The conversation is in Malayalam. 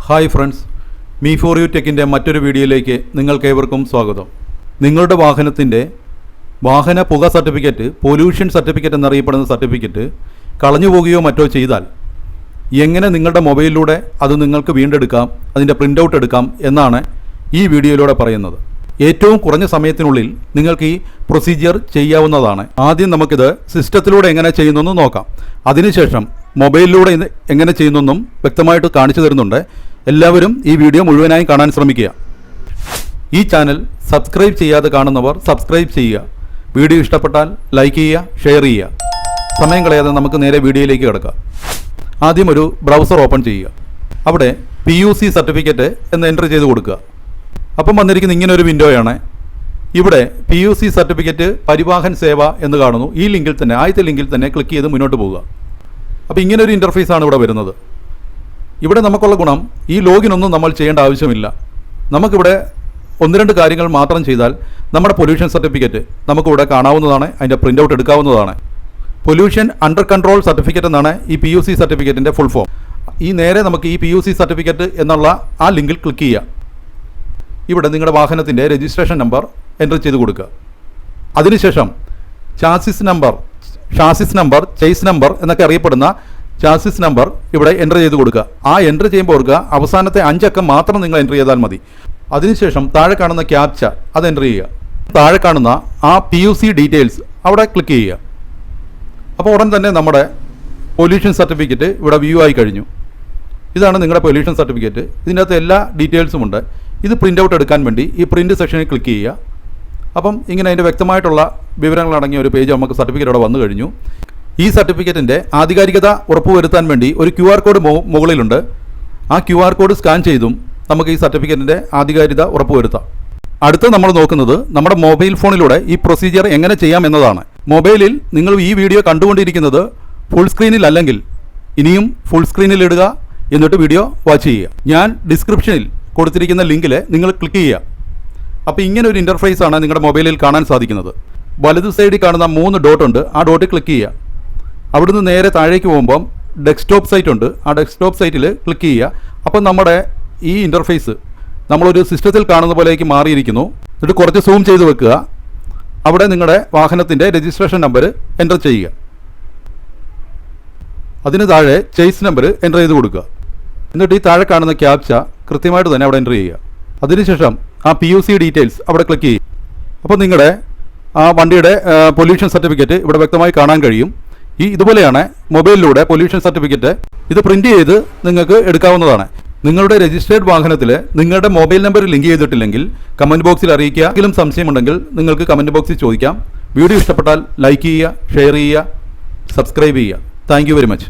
Hi friends, me for you ടെക്കിൻ്റെ മറ്റൊരു വീഡിയോയിലേക്ക് നിങ്ങൾക്കേവർക്കും സ്വാഗതം. നിങ്ങളുടെ വാഹനത്തിൻ്റെ വാഹന പുക സർട്ടിഫിക്കറ്റ്, പൊല്യൂഷൻ സർട്ടിഫിക്കറ്റ് എന്നറിയപ്പെടുന്ന സർട്ടിഫിക്കറ്റ് കളഞ്ഞു പോകുകയോ മറ്റോ ചെയ്താൽ എങ്ങനെ നിങ്ങളുടെ മൊബൈലിലൂടെ അത് നിങ്ങൾക്ക് വീണ്ടെടുക്കാം, അതിൻ്റെ പ്രിൻ്റ് ഔട്ട് എടുക്കാം എന്നാണ് ഈ വീഡിയോയിലൂടെ പറയുന്നത്. ഏറ്റവും കുറഞ്ഞ സമയത്തിനുള്ളിൽ നിങ്ങൾക്ക് ഈ പ്രൊസീജിയർ ചെയ്യാവുന്നതാണ്. ആദ്യം നമുക്കിത് സിസ്റ്റത്തിലൂടെ എങ്ങനെ ചെയ്യുന്നെന്ന് നോക്കാം. അതിനുശേഷം മൊബൈലിലൂടെ എങ്ങനെ ചെയ്യുന്നെന്നും വ്യക്തമായിട്ട് കാണിച്ചു തരുന്നുണ്ട്. എല്ലാവരും ഈ വീഡിയോ മുഴുവനായി കാണാൻ ശ്രമിക്കുക. ഈ ചാനൽ സബ്സ്ക്രൈബ് ചെയ്യാതെ കാണുന്നവർ സബ്സ്ക്രൈബ് ചെയ്യുക. വീഡിയോ ഇഷ്ടപ്പെട്ടാൽ ലൈക്ക് ചെയ്യുക, ഷെയർ ചെയ്യുക. സമയം കളയാതെ നമുക്ക് നേരെ വീഡിയോയിലേക്ക് കിടക്കാം. ആദ്യം ഒരു ബ്രൗസർ ഓപ്പൺ ചെയ്യുക. അവിടെ PUC സർട്ടിഫിക്കറ്റ് എന്ന് എൻ്റർ ചെയ്ത് കൊടുക്കുക. അപ്പം വന്നിരിക്കുന്ന ഇങ്ങനൊരു വിൻഡോയാണ്. ഇവിടെ PUC സർട്ടിഫിക്കറ്റ് പരിവാഹൻ സേവ എന്ന് കാണുന്നു. ഈ ലിങ്കിൽ തന്നെ, ആദ്യത്തെ ലിങ്കിൽ തന്നെ ക്ലിക്ക് ചെയ്ത് മുന്നോട്ട് പോവുക. അപ്പോൾ ഇങ്ങനൊരു ഇൻ്റർഫേസാണ് ഇവിടെ വരുന്നത്. ഇവിടെ നമുക്കുള്ള ഗുണം, ഈ ലോഗിനൊന്നും നമ്മൾ ചെയ്യേണ്ട ആവശ്യമില്ല. നമുക്കിവിടെ ഒന്ന് രണ്ട് കാര്യങ്ങൾ മാത്രം ചെയ്താൽ നമ്മുടെ പൊല്യൂഷൻ സർട്ടിഫിക്കറ്റ് നമുക്കിവിടെ കാണാവുന്നതാണ്, അതിൻ്റെ പ്രിൻ്റ് ഔട്ട് എടുക്കാവുന്നതാണ്. പൊല്യൂഷൻ അണ്ടർ കൺട്രോൾ സർട്ടിഫിക്കറ്റ് എന്നാണ് ഈ PUC സർട്ടിഫിക്കറ്റിൻ്റെ ഫുൾ ഫോം. ഈ നേരെ നമുക്ക് ഈ PUC സർട്ടിഫിക്കറ്റ് എന്നുള്ള ആ ലിങ്കിൽ ക്ലിക്ക് ചെയ്യുക. ഇവിടെ നിങ്ങളുടെ വാഹനത്തിൻ്റെ രജിസ്ട്രേഷൻ നമ്പർ എൻ്റർ ചെയ്ത് കൊടുക്കുക. അതിനുശേഷം ചാസിസ് നമ്പർ, ചേസ് നമ്പർ എന്നൊക്കെ അറിയപ്പെടുന്ന ചാസിസ് നമ്പർ ഇവിടെ എൻ്റർ ചെയ്ത് കൊടുക്കുക. ആ എൻ്റർ ചെയ്യുമ്പോൾ ഓർക്കുക, അവസാനത്തെ 5 അക്കം മാത്രം നിങ്ങൾ എൻ്റർ ചെയ്താൽ മതി. അതിനുശേഷം താഴെ കാണുന്ന ക്യാപ്ച അത് എൻ്റർ ചെയ്യുക. താഴെ കാണുന്ന ആ PUC ഡീറ്റെയിൽസ് അവിടെ ക്ലിക്ക് ചെയ്യുക. അപ്പോൾ ഉടൻ തന്നെ നമ്മുടെ പൊല്യൂഷൻ സർട്ടിഫിക്കറ്റ് ഇവിടെ വ്യൂ ആയി കഴിഞ്ഞു. ഇതാണ് നിങ്ങളുടെ പൊല്യൂഷൻ സർട്ടിഫിക്കറ്റ്. ഇതിൻ്റെ അകത്ത് എല്ലാ ഡീറ്റെയിൽസും ഉണ്ട്. ഇത് പ്രിൻ്റ് ഔട്ട് എടുക്കാൻ വേണ്ടി ഈ പ്രിൻ്റ് സെക്ഷനിൽ ക്ലിക്ക് ചെയ്യുക. അപ്പം ഇങ്ങനെ അതിൻ്റെ വ്യക്തമായിട്ടുള്ള വിവരങ്ങളടങ്ങിയ ഒരു പേജ് നമുക്ക് സർട്ടിഫിക്കറ്റ് അവിടെ വന്നു കഴിഞ്ഞു. ഈ സർട്ടിഫിക്കറ്റിൻ്റെ ആധികാരികത ഉറപ്പുവരുത്താൻ വേണ്ടി ഒരു QR കോഡ് മുകളിലുണ്ട്. ആ QR കോഡ് സ്കാൻ ചെയ്തും നമുക്ക് ഈ സർട്ടിഫിക്കറ്റിൻ്റെ ആധികാരികത ഉറപ്പുവരുത്താം. അടുത്ത് നമ്മൾ നോക്കുന്നത് നമ്മുടെ മൊബൈൽ ഫോണിലൂടെ ഈ പ്രൊസീജിയർ എങ്ങനെ ചെയ്യാം എന്നതാണ്. മൊബൈലിൽ നിങ്ങൾ ഈ വീഡിയോ കണ്ടുകൊണ്ടിരിക്കുന്നത് ഫുൾ സ്ക്രീനിൽ അല്ലെങ്കിൽ ഇനിയും ഫുൾ സ്ക്രീനിൽ ഇടുക, എന്നിട്ട് വീഡിയോ വാച്ച് ചെയ്യുക. ഞാൻ ഡിസ്ക്രിപ്ഷനിൽ കൊടുത്തിരിക്കുന്ന ലിങ്കിൽ നിങ്ങൾ ക്ലിക്ക് ചെയ്യുക. അപ്പോൾ ഇങ്ങനെ ഒരു ഇൻ്റർഫേസാണ് നിങ്ങളുടെ മൊബൈലിൽ കാണാൻ സാധിക്കുന്നത്. വലതു സൈഡിൽ കാണുന്ന 3 ഡോട്ട് ഉണ്ട്. ആ ഡോട്ടിൽ ക്ലിക്ക് ചെയ്യുക. അവിടുന്ന് നേരെ താഴേക്ക് പോകുമ്പം ഡെസ്ക്ടോപ്പ് സൈറ്റ് ഉണ്ട്. ആ ഡെസ്ക്ടോപ്പ് സൈറ്റിൽ ക്ലിക്ക് ചെയ്യുക. അപ്പം നമ്മുടെ ഈ ഇൻ്റർഫേസ് നമ്മളൊരു സിസ്റ്റത്തിൽ കാണുന്ന പോലെയൊക്കെ മാറിയിരിക്കുന്നു. എന്നിട്ട് കുറച്ച് സൂം ചെയ്ത് വെക്കുക. അവിടെ നിങ്ങളുടെ വാഹനത്തിൻ്റെ രജിസ്ട്രേഷൻ നമ്പർ എൻ്റർ ചെയ്യുക. അതിന് താഴെ ചേസ് നമ്പർ എൻ്റർ ചെയ്ത് കൊടുക്കുക. എന്നിട്ട് ഈ താഴെ കാണുന്ന ക്യാപ്ച കൃത്യമായിട്ട് തന്നെ അവിടെ എൻ്റർ ചെയ്യുക. അതിനുശേഷം ആ PUC ഡീറ്റെയിൽസ് അവിടെ ക്ലിക്ക് ചെയ്യും. അപ്പോൾ നിങ്ങളുടെ ആ വണ്ടിയുടെ പൊല്യൂഷൻ സർട്ടിഫിക്കറ്റ് ഇവിടെ വ്യക്തമായി കാണാൻ കഴിയും. ഇതുപോലെയാണ് മൊബൈലിലൂടെ പൊല്യൂഷൻ സർട്ടിഫിക്കറ്റ് ഇത് പ്രിൻ്റ് ചെയ്ത് നിങ്ങൾക്ക് എടുക്കാവുന്നതാണ്. നിങ്ങളുടെ രജിസ്ട്രേഡ് വാഹനത്തിൽ നിങ്ങളുടെ മൊബൈൽ നമ്പർ ലിങ്ക് ചെയ്തിട്ടില്ലെങ്കിൽ കമൻറ്റ് ബോക്സിൽ അറിയിക്കുക. എന്തെങ്കിലും സംശയമുണ്ടെങ്കിൽ നിങ്ങൾക്ക് കമൻറ്റ് ബോക്സിൽ ചോദിക്കാം. വീഡിയോ ഇഷ്ടപ്പെട്ടാൽ ലൈക്ക് ചെയ്യുക, ഷെയർ ചെയ്യുക, സബ്സ്ക്രൈബ് ചെയ്യുക. Thank you very much.